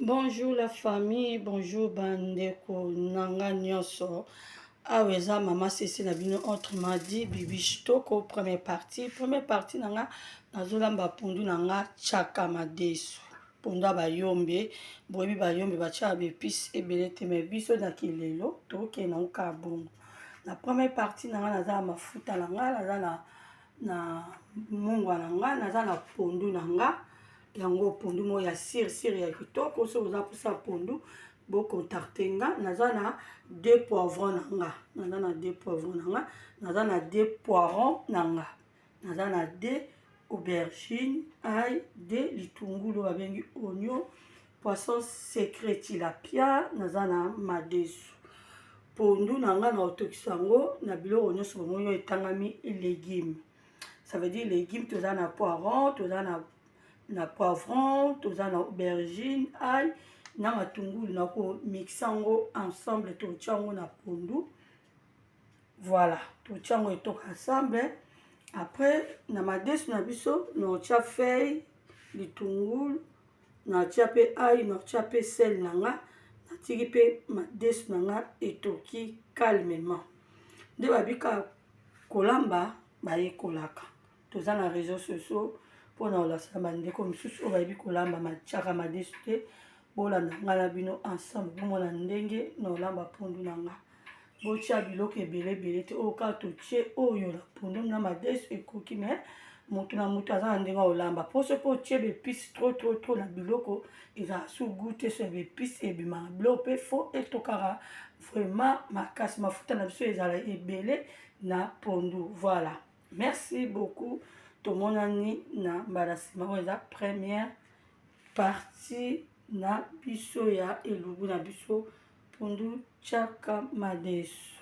Bonjour la famille, bonjour bandeko nanga nyonso. Aweza mama sisi na bino autrement dit bibi Chitoko première partie nanga nazolamba pundu nanga chaka madesu. Punda bayombe, boyebi bayombe bacha bepisi ebele te me biso na kilelo toke na uka bongo. Na première partie nanga naza mafuta nanga naza na mungwa nanga naza na pondu nanga. Yango pondu mo ya siri ya kitoko so oza posa pondu bo contacter nga naza na 2 poivrons nanga naza na 2 poivrons nanga naza na 2 poireaux nanga naza na 2 aubergines ail 2 litungulu babengi oignon poisson secret tilapia naza na madesu pondu nanga na otokisa yango na biloko nyonso bongo etangami légumes ça veut dire légumes toza na poiron toza na poivron, toza na aubergine, ail, na matungulu na ko mixango ensemble to tchango na pondu. Voilà, to tchango et to ensemble. Après na madesu na biso, na tia feuille, litungulu, na tia pe ail, na tia pe sel nanga, na tiki pe madesu nanga etoki calmement. De babika kolamba ba yekolaka. Toza na réseaux sociaux pour na olasala bandeko misusu oyo bayebi kolamba matiaka madesu te bolanda nga na bino ensemble bomona ndenge na olamba pondu na nga botia biloko ebele te oyo kaka totie oyo na pondu na madesu ekoki me moto na moto aza na ndenge olamba poso mpo otie bepisi trop na biloko ezala su gu te so ya bepisi ebimaka biloko mpe fo etokaka vraiment makasi mafuta na biso ezala ebele na pondu. Voilà, merci beaucoup. Tomonani na mbala nsima oyo eza première partie na biso ya elubu na biso pondu tchaka madesu.